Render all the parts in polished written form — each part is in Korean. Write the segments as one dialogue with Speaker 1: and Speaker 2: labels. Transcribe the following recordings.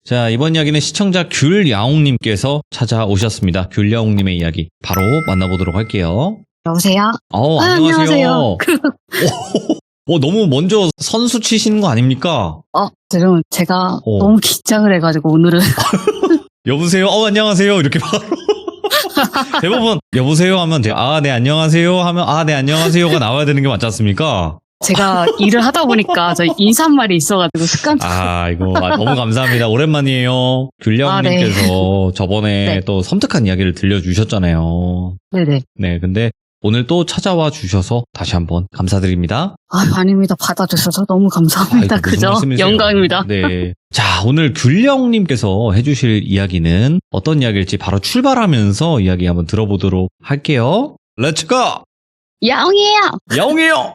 Speaker 1: 자, 이번 이야기는 시청자 귤야옹님께서 찾아오셨습니다. 귤야옹님의 이야기 바로 만나보도록 할게요.
Speaker 2: 여보세요?
Speaker 1: 안녕하세요. 너무 먼저 선수 치시는 거 아닙니까?
Speaker 2: 지금 제가 너무 긴장을 해가지고 오늘은.
Speaker 1: 여보세요? 안녕하세요. 이렇게 바로. 대부분 여보세요 하면 네, 안녕하세요 하면 네, 안녕하세요가 나와야 되는 게 맞지 않습니까?
Speaker 2: 제가 일을 하다 보니까 저 인사말이 있어가지고 습관적으로.
Speaker 1: 이거 너무 감사합니다. 오랜만이에요. 귤야옹님께서 저번에 또 섬뜩한 이야기를 들려주셨잖아요.
Speaker 2: 네네.
Speaker 1: 네, 근데 오늘 또 찾아와 주셔서 다시 한번 감사드립니다.
Speaker 2: 아닙니다. 받아주셔서 너무 감사합니다. 그죠? 영광입니다.
Speaker 1: 네. 자, 오늘 귤야옹님께서 해주실 이야기는 어떤 이야기일지 바로 출발하면서 이야기 한번 들어보도록 할게요. 렛츠고!
Speaker 2: 야옹이에요!
Speaker 1: 야옹이에요!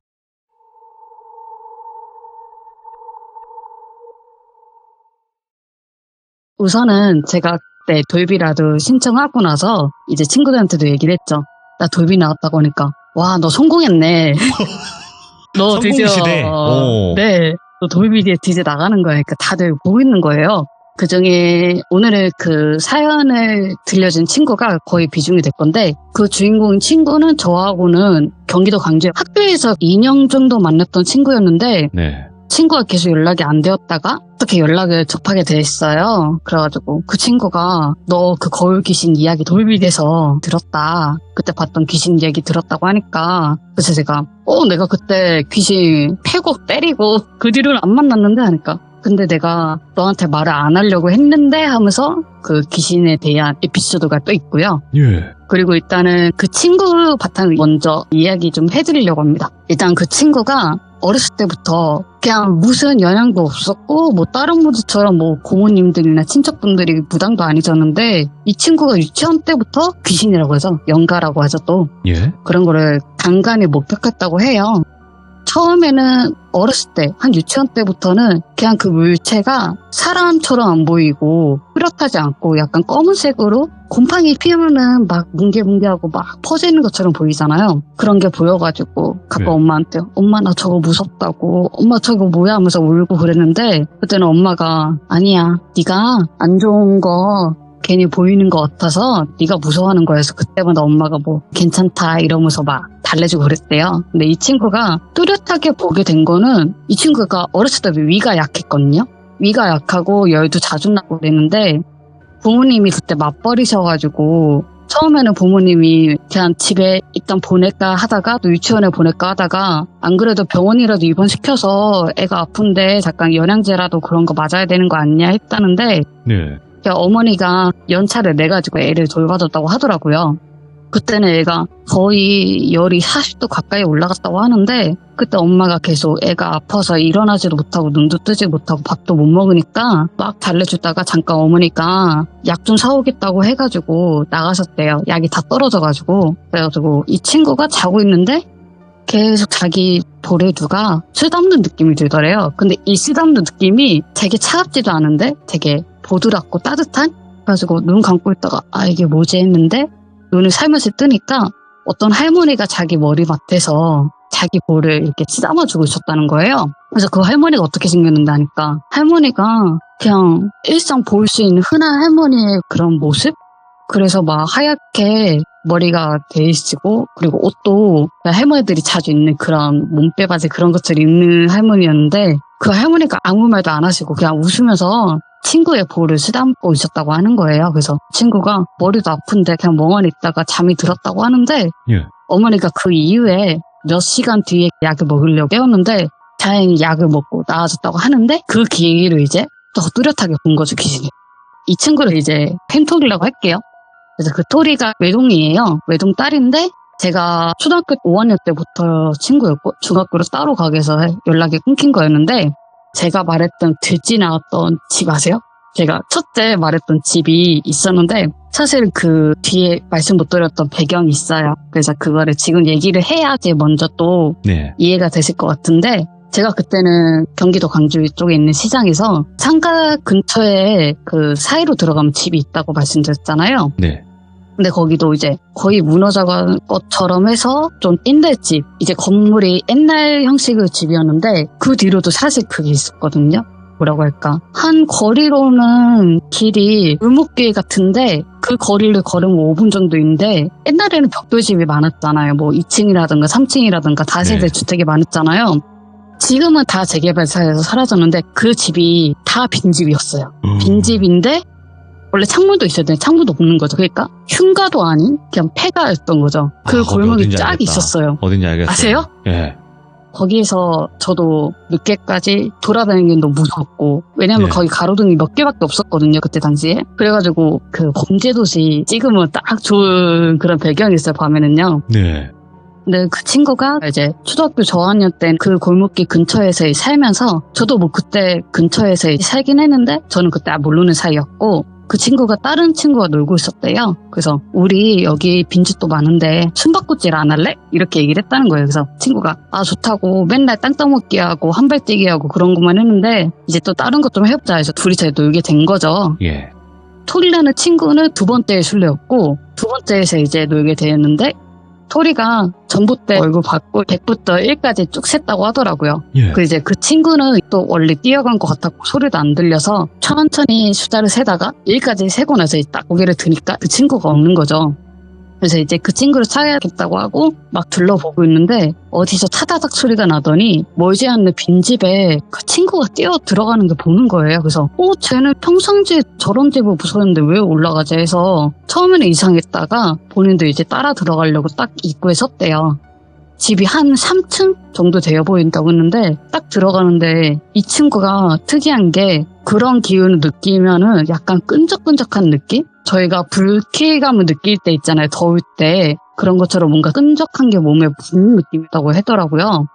Speaker 2: 우선은 제가 그때 돌비라도 신청하고 나서 이제 친구들한테도 얘기를 했죠. 나 돌비 나왔다고 하니까 와, 너 성공했네. 너 드디어
Speaker 1: 성공시대.
Speaker 2: 네, 너 돌비에 드디어 나가는 거야. 그러니까 다들 보고 있는 거예요. 그중에 오늘의 그 사연을 들려준 친구가 거의 비중이 될 건데, 그 주인공 친구는 저하고는 경기도 광주 학교에서 2년 정도 만났던 친구였는데,
Speaker 1: 네.
Speaker 2: 친구가 계속 연락이 안 되었다가 어떻게 연락을 접하게 됐어요. 그래가지고 그 친구가 너 그 거울 귀신 이야기 돌비돼서 들었다. 그때 봤던 귀신 이야기 들었다고 하니까, 그래서 제가 내가 그때 귀신 패고 때리고 그 뒤로는 안 만났는데 하니까, 근데 내가 너한테 말을 안 하려고 했는데 하면서 그 귀신에 대한 에피소드가 또 있고요.
Speaker 1: 예.
Speaker 2: 그리고 일단은 그 친구 바탕 먼저 이야기 좀 해드리려고 합니다. 일단 그 친구가 어렸을 때부터 그냥 무슨 영향도 없었고, 뭐 다른 분들처럼 뭐 고모님들이나 친척분들이 무당도 아니셨는데, 이 친구가 유치원 때부터 귀신이라고 해서 영가라고 하죠 또.
Speaker 1: 예.
Speaker 2: 그런 거를 간간히 목격했다고 해요. 처음에는 어렸을 때, 한 유치원 때부터는 그냥 그 물체가 사람처럼 안 보이고 뚜렷하지 않고 약간 검은색으로 곰팡이 피우면은 막 뭉게뭉게하고 막 퍼지는 것처럼 보이잖아요. 그런 게 보여가지고 가끔 엄마한테 엄마 나 저거 무섭다고, 엄마 저거 뭐야 하면서 울고 그랬는데, 그때는 엄마가 아니야, 네가 안 좋은 거 괜히 보이는 것 같아서 네가 무서워하는 거여서 그때마다 엄마가 뭐 괜찮다 이러면서 막 달래주고 그랬대요. 근데 이 친구가 뚜렷하게 보게 된 거는, 이 친구가 어렸을 때 위가 약했거든요. 위가 약하고 열도 자주 나고 그랬는데, 부모님이 그때 맞벌이셔가지고 처음에는 부모님이 그냥 집에 일단 보낼까 하다가 또 유치원에 보낼까 하다가, 안 그래도 병원이라도 입원시켜서 애가 아픈데 잠깐 영양제라도 그런 거 맞아야 되는 거 아니냐 했다는데,
Speaker 1: 네.
Speaker 2: 어머니가 연차를 내가지고 애를 돌봐줬다고 하더라고요. 그때는 애가 거의 열이 40도 가까이 올라갔다고 하는데, 그때 엄마가 계속 애가 아파서 일어나지도 못하고 눈도 뜨지 못하고 밥도 못 먹으니까 막 달래주다가 잠깐 어머니가 약 좀 사오겠다고 해가지고 나가셨대요. 약이 다 떨어져가지고. 그래가지고 이 친구가 자고 있는데 계속 자기 볼에 누가 쓰담는 느낌이 들더래요. 근데 이 쓰담는 느낌이 되게 차갑지도 않은데 되게 보드랍고 따뜻한? 그래가지고 눈 감고 있다가 이게 뭐지 했는데, 눈을 살며시 뜨니까 어떤 할머니가 자기 머리맡에서 자기 볼을 이렇게 쓰다마주고 있었다는 거예요. 그래서 그 할머니가 어떻게 생겼는데 하니까, 할머니가 그냥 일상 볼 수 있는 흔한 할머니의 그런 모습? 그래서 막 하얗게 머리가 돼 있고, 그리고 옷도 할머니들이 자주 입는 그런 몸빼바지 그런 것들을 입는 할머니였는데, 그 할머니가 아무 말도 안 하시고 그냥 웃으면서 친구의 볼을 쓰다듬고 있었다고 하는 거예요. 그래서 친구가 머리도 아픈데 그냥 멍하니 있다가 잠이 들었다고 하는데, 어머니가 그 이후에 몇 시간 뒤에 약을 먹으려고 깨웠는데 다행히 약을 먹고 나아졌다고 하는데, 그 기회를 이제 더 뚜렷하게 본 거죠, 귀신이. 이 친구를 이제 펜토리라고 할게요. 그래서 그 토리가 외동이에요. 외동 딸인데, 제가 초등학교 5학년 때부터 친구였고 중학교로 따로 가게 해서 연락이 끊긴 거였는데, 제가 말했던 들쥐 나왔던 집 아세요? 제가 첫째 말했던 집이 있었는데, 사실 그 뒤에 말씀 못 드렸던 배경이 있어요. 그래서 그거를 지금 얘기를 해야지 먼저 또 이해가 되실 것 같은데, 제가 그때는 경기도 광주 쪽에 있는 시장에서 상가 근처에 그 사이로 들어가면 집이 있다고 말씀드렸잖아요.
Speaker 1: 네.
Speaker 2: 근데 거기도 이제 거의 무너져간 것처럼 해서 좀 임대집, 이제 건물이 옛날 형식의 집이었는데 그 뒤로도 사실 그게 있었거든요. 뭐라고 할까? 한 거리로는 길이 골목길 같은데 그 거리를 걸으면 5분 정도인데 옛날에는 벽돌집이 많았잖아요. 뭐 2층이라든가 3층이라든가 다세대
Speaker 1: 네.
Speaker 2: 주택이 많았잖아요. 지금은 다 재개발사에서 사라졌는데 그 집이 다 빈집이었어요. 빈집인데 원래 창문도 있어야 되는데 창문도 없는 거죠. 그러니까 흉가도 아닌 그냥 폐가였던 거죠. 그
Speaker 1: 거기
Speaker 2: 골목이
Speaker 1: 어딘지
Speaker 2: 쫙
Speaker 1: 알겠다.
Speaker 2: 있었어요.
Speaker 1: 어딘지 알겠어요.
Speaker 2: 아세요?
Speaker 1: 예.
Speaker 2: 거기에서 저도 늦게까지 돌아다니긴 너무 무서웠고 왜냐면
Speaker 1: 네.
Speaker 2: 거기 가로등이 몇 개밖에 없었거든요 그때 당시에. 그래가지고 그 범죄도시 찍으면 딱 좋은 그런 배경이 있어요 밤에는요.
Speaker 1: 네.
Speaker 2: 근데 그 친구가 이제 초등학교 저학년 때 그 골목길 근처에서 살면서 저도 뭐 그때 근처에서 살긴 했는데 저는 그때 모르는 사이였고 그 친구가 다른 친구가 놀고 있었대요. 그래서 우리 여기 빈집도 많은데 숨바꼭질 안 할래? 이렇게 얘기를 했다는 거예요. 그래서 친구가 좋다고 맨날 땅 따먹기 하고 한발뛰기 하고 그런 것만 했는데 이제 또 다른 것 좀 해보자 해서 둘이 잘 놀게 된 거죠.
Speaker 1: 예.
Speaker 2: 토리라는 친구는 두 번째의 술래였고 두 번째에서 이제 놀게 되었는데 토리가 전봇대 얼굴 받고 100부터 1까지 쭉 셌다고 하더라고요.
Speaker 1: 예.
Speaker 2: 이제 그 친구는 또 원래 뛰어간 것 같았고 소리도 안 들려서 천천히 숫자를 세다가 1까지 세고 나서 딱 고개를 드니까 그 친구가 없는 거죠. 그래서 이제 그 친구를 찾아야겠다고 하고 막 둘러보고 있는데 어디서 차다닥 소리가 나더니 멀지 않는 빈집에 그 친구가 뛰어 들어가는 게 보는 거예요. 그래서 쟤는 평상시에 저런 집을 무서웠는데 왜 올라가지 해서 처음에는 이상했다가 본인도 이제 따라 들어가려고 딱 입구에 섰대요. 집이 한 3층 정도 되어 보인다고 했는데 딱 들어가는데 이 친구가 특이한 게 그런 기운을 느끼면은 약간 끈적끈적한 느낌? 저희가 불쾌감을 느낄 때 있잖아요. 더울 때 그런 것처럼 뭔가 끈적한 게 몸에 붙는 느낌이라고 하더라고요.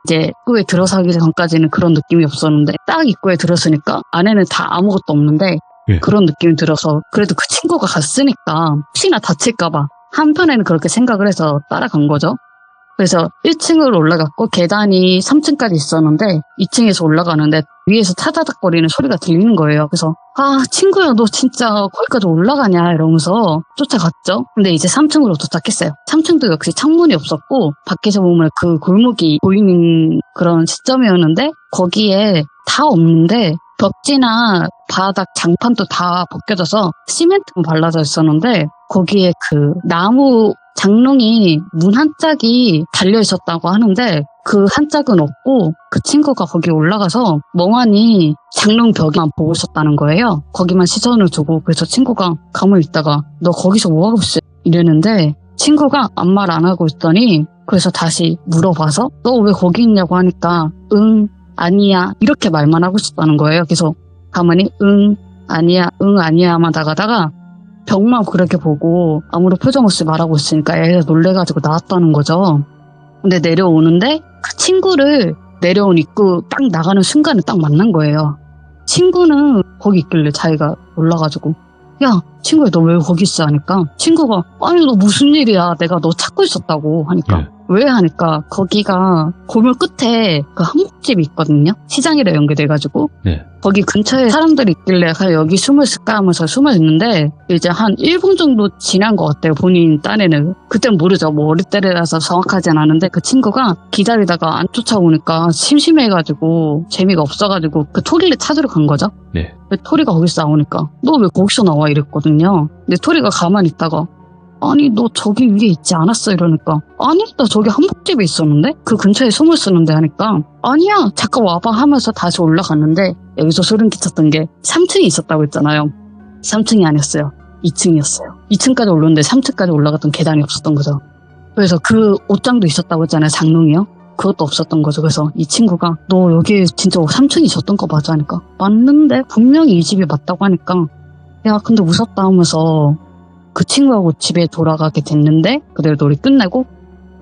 Speaker 2: 이제 입구에 들어서기 전까지는 그런 느낌이 없었는데 딱 입구에 들었으니까 안에는 다 아무것도 없는데
Speaker 1: 예.
Speaker 2: 그런 느낌이 들어서 그래도 그 친구가 갔으니까 혹시나 다칠까봐 한편에는 그렇게 생각을 해서 따라간 거죠. 그래서 1층으로 올라갔고 계단이 3층까지 있었는데 2층에서 올라가는데 위에서 타다닥거리는 소리가 들리는 거예요. 그래서 친구야 너 진짜 거기까지 올라가냐 이러면서 쫓아갔죠. 근데 이제 3층으로 도착했어요. 3층도 역시 창문이 없었고 밖에서 보면 그 골목이 보이는 그런 시점이었는데 거기에 다 없는데 벽지나 바닥 장판도 다 벗겨져서 시멘트만 발라져 있었는데 거기에 그 나무 장롱이 문 한 짝이 달려 있었다고 하는데 그 한 짝은 없고 그 친구가 거기 올라가서 멍하니 장롱 벽만 보고 있었다는 거예요. 거기만 시선을 두고 그래서 친구가 가만히 있다가 너 거기서 뭐하고 있어? 이랬는데 친구가 아무 말 안 하고 있더니 그래서 다시 물어봐서 너 왜 거기 있냐고 하니까 응 아니야 이렇게 말만 하고 있었다는 거예요. 그래서 가만히 응 아니야 만 나가다가 벽만 그렇게 보고 아무런 표정 없이 말하고 있으니까 애가 놀래가지고 나왔다는 거죠. 근데 내려오는데 그 친구를 내려온 입구 딱 나가는 순간에 딱 만난 거예요. 친구는 거기 있길래 자기가 놀라가지고 야 친구야 너 왜 거기 있어 하니까 친구가 아니 너 무슨 일이야 내가 너 찾고 있었다고 하니까
Speaker 1: 예.
Speaker 2: 왜 하니까 거기가 골목 끝에 그 한복집이 있거든요. 시장이랑 연계돼가지고
Speaker 1: 네.
Speaker 2: 거기 근처에 사람들이 있길래 여기 숨어 있을까 하면서 숨어 있는데 이제 한 1분 정도 지난 것 같아요. 본인 딴에는. 그땐 모르죠. 뭐 어릴 때라서 정확하진 않은데 그 친구가 기다리다가 안 쫓아오니까 심심해가지고 재미가 없어가지고 그 토리를 찾으러 간 거죠.
Speaker 1: 네.
Speaker 2: 토리가 거기서 나오니까 너 왜 거기서 나와 이랬거든요. 근데 토리가 가만히 있다가 아니 너 저기 위에 있지 않았어 이러니까 아니 나 저기 한복집에 있었는데 그 근처에 숨어 있었는데 하니까 아니야 잠깐 와봐 하면서 다시 올라갔는데 여기서 소름 끼쳤던 게 3층이 있었다고 했잖아요. 3층이 아니었어요. 2층이었어요. 2층까지 올랐는데 3층까지 올라갔던 계단이 없었던 거죠. 그래서 그 옷장도 있었다고 했잖아요. 장롱이요. 그것도 없었던 거죠. 그래서 이 친구가 너 여기 진짜 3층이 있었던 거 맞아 하니까 맞는데 분명히 이 집이 맞다고 하니까 야 근데 무섭다 하면서 그 친구하고 집에 돌아가게 됐는데 그대로 놀이 끝내고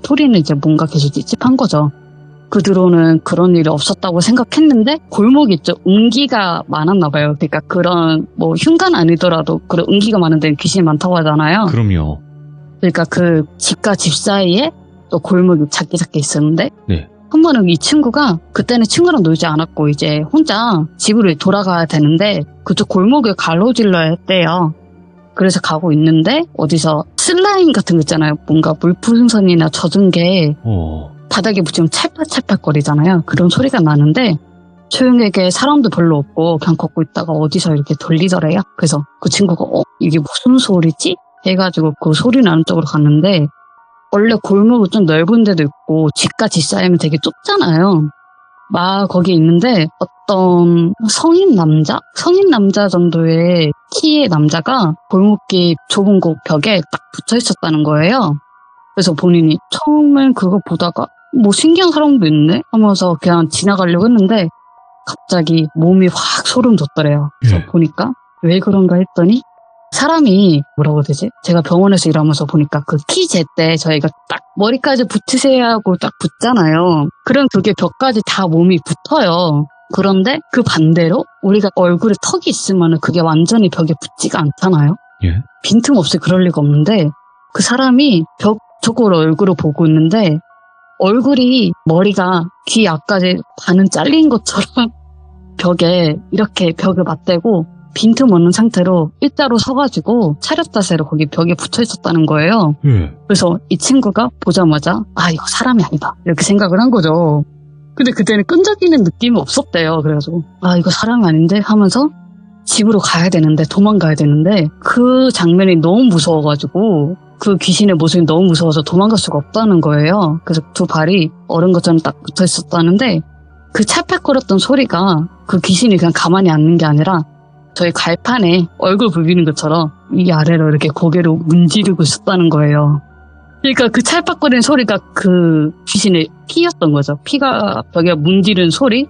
Speaker 2: 토리는 이제 뭔가 계속 찝찝한 거죠. 그 뒤로는 그런 일이 없었다고 생각했는데 골목이 있죠. 운기가 많았나 봐요. 그러니까 그런 뭐 흉간 아니더라도 그런 운기가 많은 데는 귀신이 많다고 하잖아요.
Speaker 1: 그럼요.
Speaker 2: 그러니까 그 집과 집 사이에 또 골목이 작게 있었는데
Speaker 1: 네.
Speaker 2: 한 번은 이 친구가 그때는 친구랑 놀지 않았고 이제 혼자 집으로 돌아가야 되는데 그쪽 골목을 가로질러야 했대요. 그래서 가고 있는데 어디서 슬라임 같은 거 있잖아요. 뭔가 물풍선이나 젖은 게 바닥에 붙이면 찰팍찰팍 거리잖아요. 그런 소리가 나는데 조용하게 사람도 별로 없고 그냥 걷고 있다가 어디서 이렇게 돌리더래요. 그래서 그 친구가 이게 무슨 소리지? 해가지고 그 소리 나는 쪽으로 갔는데 원래 골목은 좀 넓은 데도 있고 집과 집 사이면 되게 좁잖아요. 막 거기 있는데 어떤 성인 남자 정도의 키의 남자가 골목길 좁은 곳 벽에 딱 붙어 있었다는 거예요. 그래서 본인이 처음엔 그거 보다가 뭐 신기한 사람도 있네 하면서 그냥 지나가려고 했는데 갑자기 몸이 확 소름 돋더래요. 그래서
Speaker 1: 예.
Speaker 2: 보니까 왜 그런가 했더니 사람이 뭐라고 해야 되지? 제가 병원에서 일하면서 보니까 그 키 잴 때 저희가 딱 머리까지 붙이세요 하고 딱 붙잖아요. 그럼 그게 벽까지 다 몸이 붙어요. 그런데 그 반대로 우리가 얼굴에 턱이 있으면 그게 완전히 벽에 붙지가 않잖아요.
Speaker 1: 예.
Speaker 2: 빈틈없이 그럴 리가 없는데 그 사람이 벽 쪽으로 얼굴을 보고 있는데 얼굴이 머리가 귀 앞까지 반은 잘린 것처럼 벽에 이렇게 벽을 맞대고 빈틈 없는 상태로 일자로 서가지고 차렷 자세로 거기 벽에 붙어 있었다는 거예요.
Speaker 1: 예.
Speaker 2: 그래서 이 친구가 보자마자 이거 사람이 아니다 이렇게 생각을 한 거죠. 근데 그때는 끈적이는 느낌이 없었대요. 그래가지고 이거 사람이 아닌데 하면서 집으로 가야 되는데 도망가야 되는데 그 장면이 너무 무서워가지고 그 귀신의 모습이 너무 무서워서 도망갈 수가 없다는 거예요. 그래서 두 발이 얼은 것처럼 딱 붙어 있었다는데 그 찰칵거렸던 소리가 그 귀신이 그냥 가만히 앉는 게 아니라 저희 갈판에 얼굴 부비는 것처럼 위 아래로 이렇게 고개를 문지르고 있었다는 거예요. 그러니까 그 찰칵거리는 소리가 그 귀신의 피였던 거죠. 피가 벽에 문지른 소리?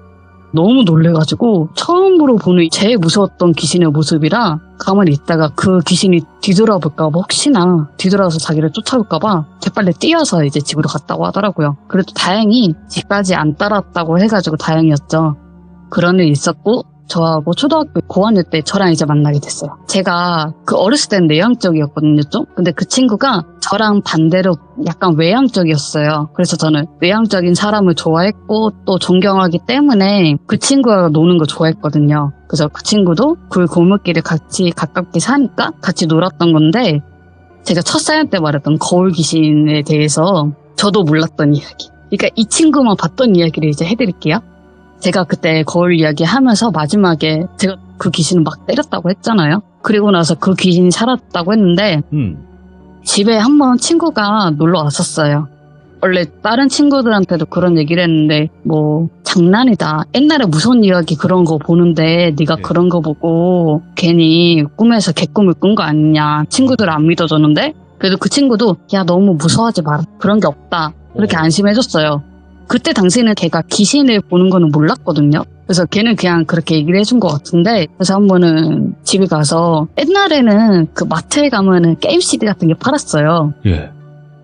Speaker 2: 너무 놀래가지고 처음으로 보는 제일 무서웠던 귀신의 모습이라 가만히 있다가 그 귀신이 뒤돌아볼까봐 혹시나 뒤돌아서 자기를 쫓아올까봐 재빨리 뛰어서 이제 집으로 갔다고 하더라고요. 그래도 다행히 집까지 안 따랐다고 해가지고 다행이었죠. 그런 일이 있었고 저하고 초등학교 고학년 때 저랑 이제 만나게 됐어요. 제가 그 어렸을 때는 내향적이었거든요, 좀. 근데 그 친구가 저랑 반대로 약간 외향적이었어요. 그래서 저는 외향적인 사람을 좋아했고 또 존경하기 때문에 그 친구가 노는 거 좋아했거든요. 그래서 그 친구도 그 골목길에 같이 가깝게 사니까 같이 놀았던 건데 제가 첫 사연 때 말했던 거울 귀신에 대해서 저도 몰랐던 이야기. 그러니까 이 친구만 봤던 이야기를 이제 해드릴게요. 제가 그때 거울 이야기 하면서 마지막에 제가 그 귀신을 막 때렸다고 했잖아요. 그리고 나서 그 귀신이 사라졌다고 했는데 집에 한번 친구가 놀러 왔었어요. 원래 다른 친구들한테도 그런 얘기를 했는데 뭐 장난이다. 옛날에 무서운 이야기 그런 거 보는데 네가 그런 거 보고 괜히 꿈에서 개꿈을 꾼 거 아니냐. 친구들 안 믿어줬는데 그래도 그 친구도 야 너무 무서워하지 마라. 그런 게 없다. 그렇게 안심해줬어요. 그때 당시에는 걔가 귀신을 보는 거는 몰랐거든요. 그래서 걔는 그냥 그렇게 얘기를 해준 것 같은데 그래서 한 번은 집에 가서 옛날에는 그 마트에 가면은 게임 CD 같은 게 팔았어요.
Speaker 1: 예.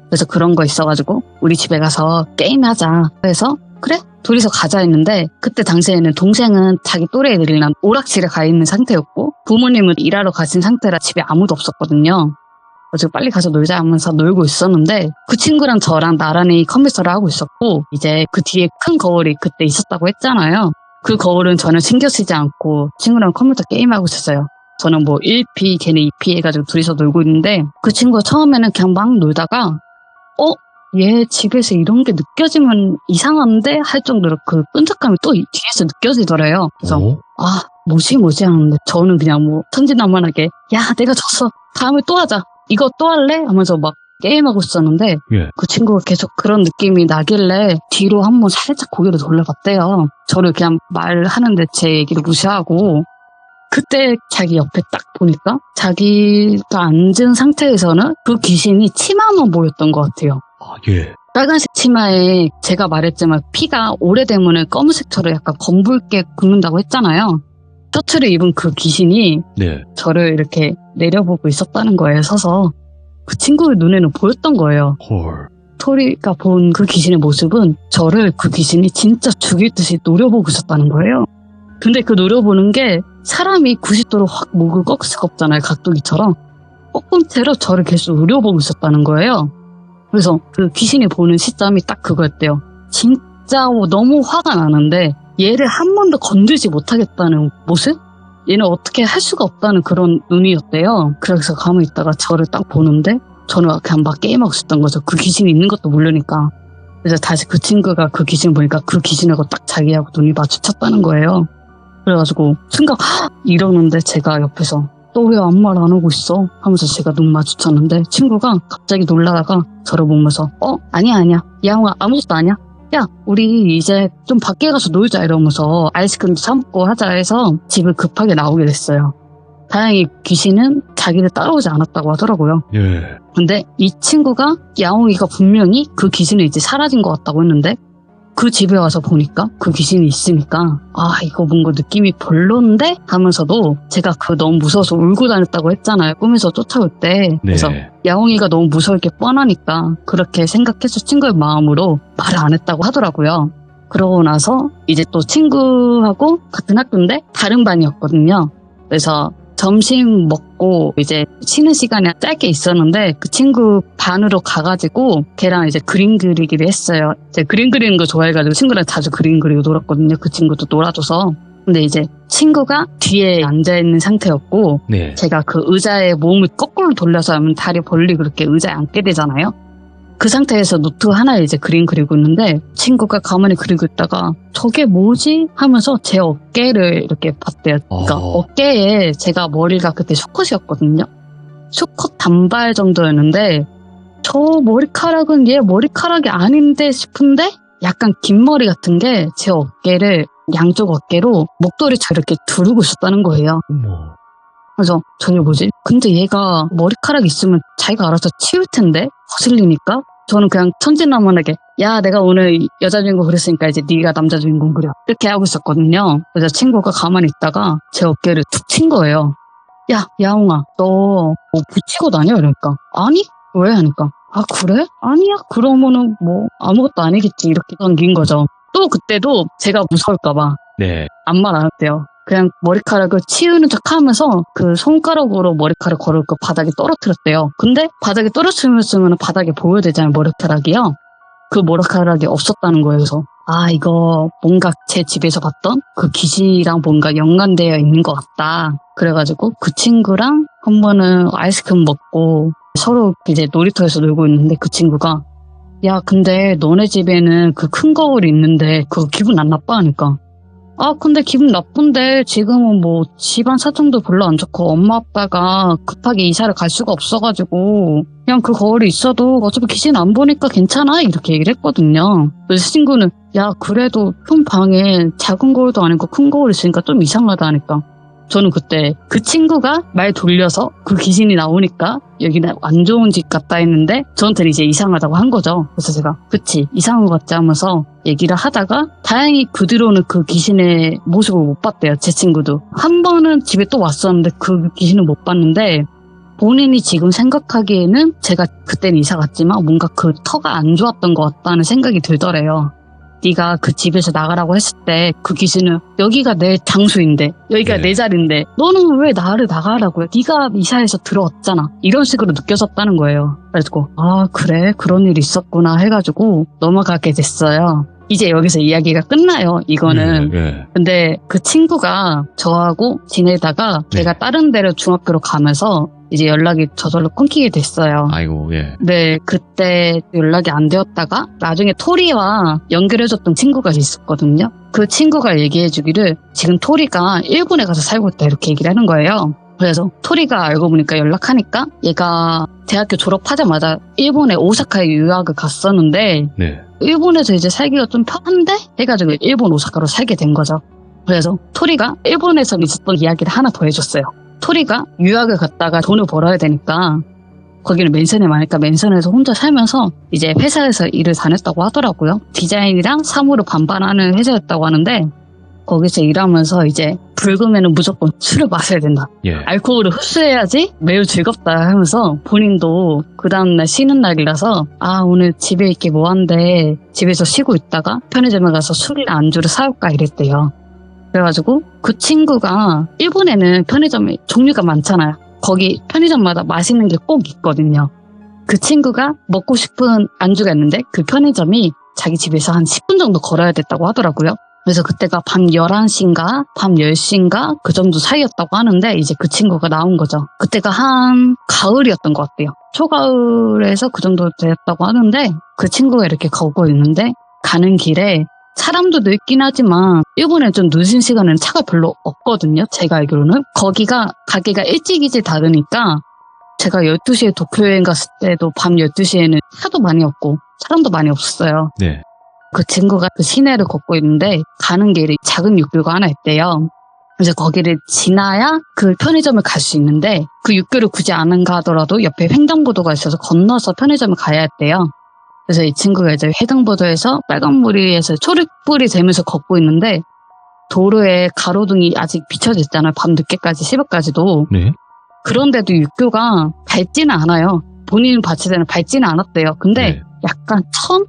Speaker 2: 그래서 그런 거 있어가지고 우리 집에 가서 게임하자. 그래서 그래? 둘이서 가자 했는데 그때 당시에는 동생은 자기 또래 애들이랑 오락실에 가 있는 상태였고 부모님은 일하러 가신 상태라 집에 아무도 없었거든요. 그래서 빨리 가서 놀자 하면서 놀고 있었는데 그 친구랑 저랑 나란히 컴퓨터를 하고 있었고 이제 그 뒤에 큰 거울이 그때 있었다고 했잖아요. 그 거울은 전혀 신경 쓰지 않고 친구랑 컴퓨터 게임하고 있었어요. 저는 뭐 1P 걔네 2P 해가지고 둘이서 놀고 있는데 그 친구가 처음에는 그냥 막 놀다가 얘 집에서 이런 게 느껴지면 이상한데 할 정도로 그 끈적함이 또 뒤에서 느껴지더래요. 그래서 뭐지 하는데 저는 그냥 뭐 천진난만하게 야 내가 졌어 다음에 또 하자 이거 또 할래? 하면서 막 게임하고 있었는데 그 친구가 계속 그런 느낌이 나길래 뒤로 한번 살짝 고개를 돌려봤대요. 저를 그냥 말하는데 제 얘기를 무시하고 그때 자기 옆에 딱 보니까 자기가 앉은 상태에서는 그 귀신이 치마만 보였던 것 같아요.
Speaker 1: 예.
Speaker 2: 빨간색 치마에 제가 말했지만 피가 오래되면 검은색처럼 약간 검붉게 굽는다고 했잖아요. 셔츠를 입은 그 귀신이 저를 이렇게 내려보고 있었다는 거예요. 서서. 그 친구의 눈에는 보였던 거예요.
Speaker 1: 헐.
Speaker 2: 토리가 본 그 귀신의 모습은 저를 그 귀신이 진짜 죽일 듯이 노려보고 있었다는 거예요. 근데 그 노려보는 게 사람이 90도로 확 목을 꺾을 수가 없잖아요. 각도기처럼. 꺾은 채로 저를 계속 노려보고 있었다는 거예요. 그래서 그 귀신이 보는 시점이 딱 그거였대요. 진짜 너무 화가 나는데 얘를 한 번도 건들지 못하겠다는 모습? 얘는 어떻게 할 수가 없다는 그런 눈이었대요. 그래서 가만히 있다가 저를 딱 보는데 저는 그냥 막 게임하고 있었던 거죠. 그 귀신이 있는 것도 모르니까. 그래서 다시 그 친구가 그 귀신 보니까 그 귀신하고 딱 자기하고 눈이 마주쳤다는 거예요. 그래가지고 순간 이러는데 제가 옆에서 너 왜 아무 말 안 하고 있어? 하면서 제가 눈 마주쳤는데 친구가 갑자기 놀라다가 저를 보면서 아니야 야옹아 아무것도 아니야. 야 우리 이제 좀 밖에 가서 놀자 이러면서 아이스크림도 사 먹고 하자 해서 집을 급하게 나오게 됐어요. 다행히 귀신은 자기를 따라오지 않았다고 하더라고요.
Speaker 1: 예.
Speaker 2: 근데 이 친구가 야옹이가 분명히 그 귀신이 이제 사라진 것 같다고 했는데 그 집에 와서 보니까 그 귀신이 있으니까 이거 뭔가 느낌이 별론데 하면서도 제가 너무 무서워서 울고 다녔다고 했잖아요. 꿈에서 쫓아올 때. 그래서 야옹이가 너무 무서울 게 뻔하니까 그렇게 생각해서 친구의 마음으로 말을 안 했다고 하더라고요. 그러고 나서 이제 또 친구하고 같은 학교인데 다른 반이었거든요. 그래서 점심 먹고 이제 쉬는 시간이 짧게 있었는데 그 친구 반으로 가가지고 걔랑 이제 그림 그리기를 했어요. 이제 그림 그리는 거 좋아해가지고 친구랑 자주 그림 그리고 놀았거든요. 그 친구도 놀아줘서. 근데 이제 친구가 뒤에 앉아있는 상태였고
Speaker 1: 네.
Speaker 2: 제가 그 의자에 몸을 거꾸로 돌려서 하면 다리 벌리고 그렇게 의자에 앉게 되잖아요. 그 상태에서 노트 하나에 이제 그림 그리고 있는데 친구가 가만히 그리고 있다가 저게 뭐지? 하면서 제 어깨를 이렇게 봤대요. 그러니까 어깨에 제가 머리가 그때 쇼컷이었거든요. 쇼컷 단발 정도였는데 저 머리카락은 얘 머리카락이 아닌데 싶은데 약간 긴 머리 같은 게 제 어깨를 양쪽 어깨로 목도리처럼 이렇게 두르고 있었다는 거예요. 그래서 저게 뭐지? 근데 얘가 머리카락 있으면 자기가 알아서 치울 텐데 거슬리니까 저는 그냥 천진난만하게 야 내가 오늘 여자 주인공 그렸으니까 이제 네가 남자 주인공 그려 이렇게 하고 있었거든요. 그래서 친구가 가만히 있다가 제 어깨를 툭 친 거예요. 야 야옹아 너 뭐 붙이고 다녀? 이러니까 아니? 왜? 하니까 그래? 아니야 그러면은 뭐 아무것도 아니겠지 이렇게 넘긴 거죠. 또 그때도 제가 무서울까봐 아무 말 안 했대요. 그냥 머리카락을 치우는 척 하면서 그 손가락으로 머리카락 걸을 거 바닥에 떨어뜨렸대요. 근데 바닥에 떨어뜨렸으면 바닥에 보여야 되잖아요, 머리카락이요. 그 머리카락이 없었다는 거예요. 그래서 이거 뭔가 제 집에서 봤던 그 귀신이랑 뭔가 연관되어 있는 것 같다. 그래가지고 그 친구랑 한 번은 아이스크림 먹고 서로 이제 놀이터에서 놀고 있는데 그 친구가 야 근데 너네 집에는 그 큰 거울이 있는데 그거 기분 안 나빠? 하니까 근데 기분 나쁜데 지금은 뭐 집안 사정도 별로 안 좋고 엄마 아빠가 급하게 이사를 갈 수가 없어가지고 그냥 그 거울이 있어도 어차피 귀신 안 보니까 괜찮아 이렇게 얘기를 했거든요. 그래서 친구는 야 그래도 큰 방에 작은 거울도 아니고 큰 거울 있으니까 좀 이상하다 하니까 저는 그때 그 친구가 말 돌려서 그 귀신이 나오니까 여기는 안 좋은 집 같다 했는데 저한테는 이제 이상하다고 한 거죠. 그래서 제가 그치 이상한 것 같지 하면서 얘기를 하다가 다행히 그 뒤로는 그 귀신의 모습을 못 봤대요. 제 친구도. 한 번은 집에 또 왔었는데 그 귀신은 못 봤는데 본인이 지금 생각하기에는 제가 그때는 이사 갔지만 뭔가 그 터가 안 좋았던 것 같다는 생각이 들더래요. 네가 그 집에서 나가라고 했을 때 그 귀신은 여기가 내 장소인데 여기가 내 자리인데 너는 왜 나를 나가라고 해? 네가 이사해서 들어왔잖아. 이런 식으로 느껴졌다는 거예요. 그래가지고 그래 그런 일이 있었구나 해가지고 넘어가게 됐어요. 이제 여기서 이야기가 끝나요. 이거는. 근데 그 친구가 저하고 지내다가 걔가 다른 데로 중학교로 가면서 이제 연락이 저절로 끊기게 됐어요.
Speaker 1: 아이고,
Speaker 2: 네, 그때 연락이 안 되었다가 나중에 토리와 연결해줬던 친구가 있었거든요. 그 친구가 얘기해주기를 지금 토리가 일본에 가서 살고 있다 이렇게 얘기를 하는 거예요. 그래서 토리가 알고 보니까 연락하니까 얘가 대학교 졸업하자마자 일본의 오사카에 유학을 갔었는데 일본에서 이제 살기가 좀 편한데 해가지고 일본 오사카로 살게 된 거죠. 그래서 토리가 일본에서 있었던 이야기를 하나 더 해줬어요. 토리가 유학을 갔다가 돈을 벌어야 되니까 거기는 맨션이 많으니까 맨션에서 혼자 살면서 이제 회사에서 일을 다녔다고 하더라고요. 디자인이랑 사무를 반반하는 회사였다고 하는데 거기서 일하면서 이제 불금에는 무조건 술을 마셔야 된다. 알코올을 흡수해야지 매우 즐겁다 하면서 본인도 그 다음날 쉬는 날이라서 오늘 집에 있기 뭐한데 집에서 쉬고 있다가 편의점에 가서 술이랑 안주를 사올까 이랬대요. 그래가지고 그 친구가 일본에는 편의점이 종류가 많잖아요. 거기 편의점마다 맛있는 게 꼭 있거든요. 그 친구가 먹고 싶은 안주가 있는데 그 편의점이 자기 집에서 한 10분 정도 걸어야 됐다고 하더라고요. 그래서 그때가 밤 11시인가 밤 10시인가 그 정도 사이였다고 하는데 이제 그 친구가 나온 거죠. 그때가 한 가을이었던 것 같아요. 초가을에서 그 정도 됐다고 하는데 그 친구가 이렇게 걷고 있는데 가는 길에 사람도 늦긴 하지만 일본에 좀 늦은 시간에는 차가 별로 없거든요. 제가 알기로는. 거기가 가게가 일찍 닫으니까 제가 12시에 도쿄 여행 갔을 때도 밤 12시에는 차도 많이 없고 사람도 많이 없었어요.
Speaker 1: 네.
Speaker 2: 그 친구가 그 시내를 걷고 있는데 가는 길에 작은 육교가 하나 있대요. 그래서 거기를 지나야 그 편의점을 갈 수 있는데 그 육교를 굳이 안 가더라도 옆에 횡단보도가 있어서 건너서 편의점을 가야 했대요. 그래서 이 친구가 이제 횡단보도에서 빨간불이에서 초록불이 되면서 걷고 있는데 도로에 가로등이 아직 비춰져 있잖아요. 밤 늦게까지 새벽까지도.
Speaker 1: 네.
Speaker 2: 그런데도 육교가 밝지는 않아요. 본인 봤을 때는 밝지는 않았대요. 근데
Speaker 1: 네.
Speaker 2: 약간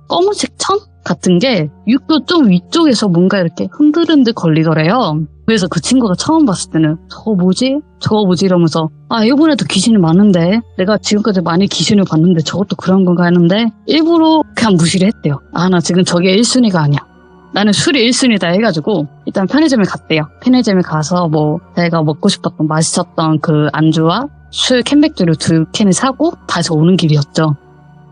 Speaker 2: 검은색 천 같은 게 육교 좀 위쪽에서 뭔가 이렇게 흔들흔들 걸리더래요. 그래서 그 친구가 처음 봤을 때는 저거 뭐지 이러면서 일본에도 귀신이 많은데 내가 지금까지 많이 귀신을 봤는데 저것도 그런 건가 했는데 일부러 그냥 무시를 했대요. 나 지금 저게 1순위가 아니야. 나는 술이 1순위다 해가지고 일단 편의점에 갔대요. 편의점에 가서 뭐 내가 먹고 싶었던 맛있었던 그 안주와 술 캔맥주를 2캔을 사고 다시 오는 길이었죠.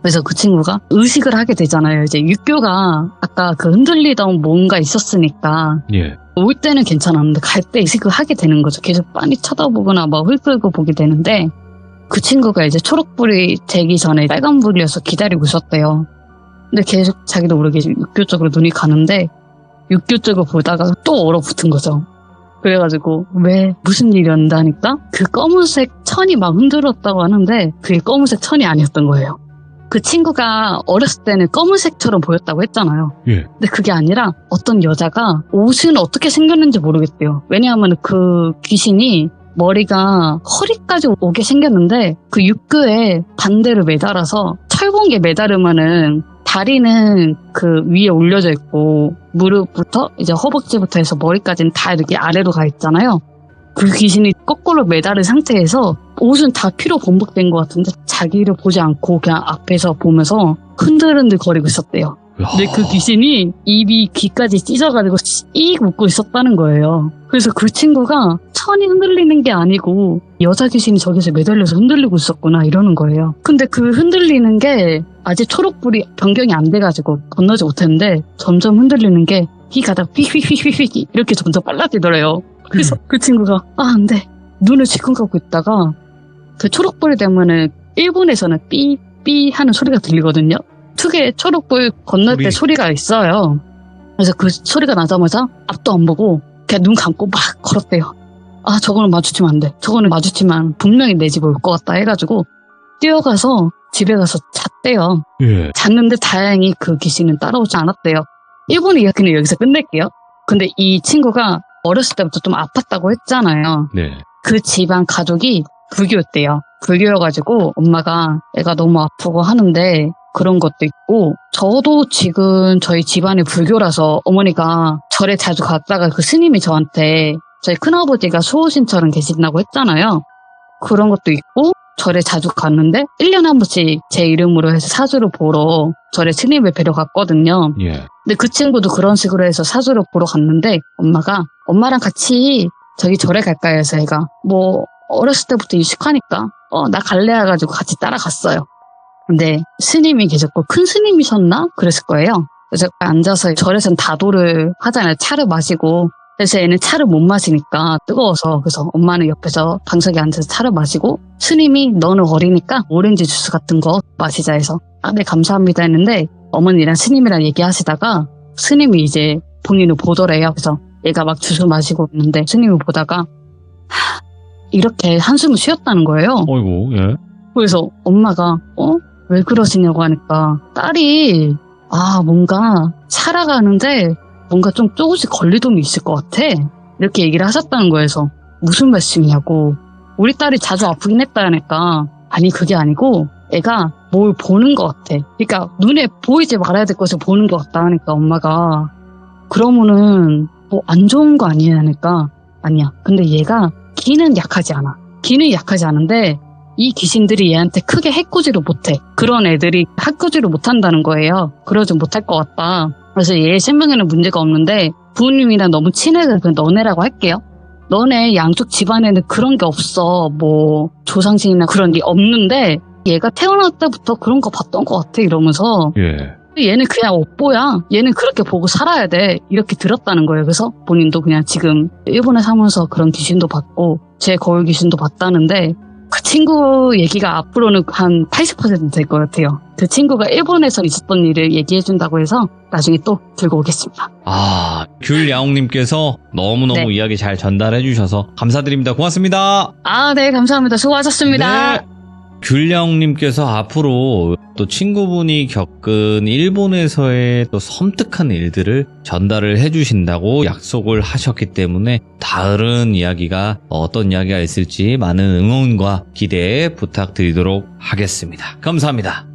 Speaker 2: 그래서 그 친구가 의식을 하게 되잖아요. 이제 육교가 아까 그 흔들리던 뭔가 있었으니까
Speaker 1: 예.
Speaker 2: 올 때는 괜찮았는데 갈 때 의식을 하게 되는 거죠. 계속 빤히 쳐다보거나 막 훑고 보게 되는데 그 친구가 이제 초록불이 되기 전에 빨간불이어서 기다리고 있었대요. 근데 계속 자기도 모르게 육교 쪽으로 눈이 가는데 육교 쪽을 보다가 또 얼어붙은 거죠. 그래가지고 왜 무슨 일이었나 하니까 그 검은색 천이 막 흔들었다고 하는데 그게 검은색 천이 아니었던 거예요. 그 친구가 어렸을 때는 검은색처럼 보였다고 했잖아요.
Speaker 1: 예.
Speaker 2: 근데 그게 아니라 어떤 여자가 옷은 어떻게 생겼는지 모르겠대요. 왜냐하면 그 귀신이 머리가 허리까지 오게 생겼는데 그 육교에 반대로 매달아서 철봉에 매달으면은 다리는 그 위에 올려져 있고 무릎부터 이제 허벅지부터 해서 머리까지는 다 이렇게 아래로 가 있잖아요. 그 귀신이 거꾸로 매달은 상태에서 옷은 다 피로 범벅된 것 같은데 자기를 보지 않고 그냥 앞에서 보면서 흔들흔들 거리고 있었대요. 근데 그 귀신이 입이 귀까지 찢어가지고 씩 웃고 있었다는 거예요. 그래서 그 친구가 천이 흔들리는 게 아니고 여자 귀신이 저기서 매달려서 흔들리고 있었구나 이러는 거예요. 근데 그 흔들리는 게 아직 초록불이 변경이 안 돼가지고 건너지 못했는데 점점 흔들리는 게 휘 가다가 휘 이렇게 점점 빨라지더래요. 그래서 그 친구가 안 돼. 눈을 지끈 감고 있다가 그 초록불이 되면은 일본에서는 삐삐 하는 소리가 들리거든요. 특유의 초록불 건널 때 소리가 있어요. 그래서 그 소리가 나자마자 앞도 안 보고 그냥 눈 감고 막 걸었대요. 저거는 마주치면 안 돼. 저거는 마주치면 분명히 내 집에 올 것 같다 해가지고 뛰어가서 집에 가서 잤대요.
Speaker 1: 예.
Speaker 2: 잤는데 다행히 그 귀신은 따라오지 않았대요. 일본 이야기는 여기서 끝낼게요. 근데 이 친구가 어렸을 때부터 좀 아팠다고 했잖아요.
Speaker 1: 네.
Speaker 2: 그 집안 가족이 불교였대요. 불교여가지고 엄마가 애가 너무 아프고 하는데 그런 것도 있고 저도 지금 저희 집안이 불교라서 어머니가 절에 자주 갔다가 그 스님이 저한테 저희 큰아버지가 수호신처럼 계신다고 했잖아요. 그런 것도 있고 절에 자주 갔는데 1년에 한 번씩 제 이름으로 해서 사주를 보러 절에 스님을 뵈러 갔거든요.
Speaker 1: 예.
Speaker 2: 근데 그 친구도 그런 식으로 해서 사주를 보러 갔는데 엄마가 엄마랑 같이 저기 절에 갈까 해서 애가 뭐 어렸을 때부터 익숙하니까 나 갈래 해가지고 같이 따라갔어요. 근데 스님이 계셨고 큰 스님이셨나? 그랬을 거예요. 그래서 앉아서 절에서는 다도를 하잖아요. 차를 마시고. 그래서 얘는 차를 못 마시니까 뜨거워서 그래서 엄마는 옆에서 방석에 앉아서 차를 마시고 스님이 너는 어리니까 오렌지 주스 같은 거 마시자 해서 네 감사합니다 했는데 어머니랑 스님이랑 얘기하시다가 스님이 이제 본인을 보더래요. 그래서 얘가 막 주스 마시고 있는데 스님을 보다가 이렇게 한숨을 쉬었다는 거예요.
Speaker 1: 어이구, 예.
Speaker 2: 그래서 엄마가 왜 그러시냐고 하니까 딸이 뭔가 살아가는데 뭔가 좀 조금씩 걸리동이 있을 것 같아. 이렇게 얘기를 하셨다는 거여서 무슨 말씀이냐고. 우리 딸이 자주 아프긴 했다 하니까 아니 그게 아니고 애가 뭘 보는 것 같아. 그러니까 눈에 보이지 말아야 될 것을 보는 것 같다 하니까 엄마가 그러면은 뭐 안 좋은 거 아니야 하니까 아니야. 근데 얘가 기는 약하지 않아. 기는 약하지 않은데 이 귀신들이 얘한테 크게 해코지를 못해. 그런 애들이 해코지를 못한다는 거예요. 그러지 못할 것 같다. 그래서 얘 생명에는 문제가 없는데 부모님이랑 너무 친해서 그냥 너네라고 할게요. 너네 양쪽 집안에는 그런 게 없어. 뭐 조상신이나 그런 게 없는데 얘가 태어날 때부터 그런 거 봤던 것 같아 이러면서
Speaker 1: 예.
Speaker 2: 얘는 그냥 업보야. 얘는 그렇게 보고 살아야 돼. 이렇게 들었다는 거예요. 그래서 본인도 그냥 지금 일본에 사면서 그런 귀신도 봤고 제 거울 귀신도 봤다는데 그 친구 얘기가 앞으로는 한 80% 될 것 같아요. 그 친구가 일본에서 있었던 일을 얘기해준다고 해서 나중에 또 들고 오겠습니다.
Speaker 1: 아, 귤야옹님께서 너무너무
Speaker 2: 네.
Speaker 1: 이야기 잘 전달해 주셔서 감사드립니다. 고맙습니다.
Speaker 2: 아, 네, 감사합니다. 수고하셨습니다.
Speaker 1: 네. 귤야옹님께서 앞으로 또 친구분이 겪은 일본에서의 또 섬뜩한 일들을 전달을 해주신다고 약속을 하셨기 때문에 다른 이야기가 어떤 이야기가 있을지 많은 응원과 기대 부탁드리도록 하겠습니다. 감사합니다.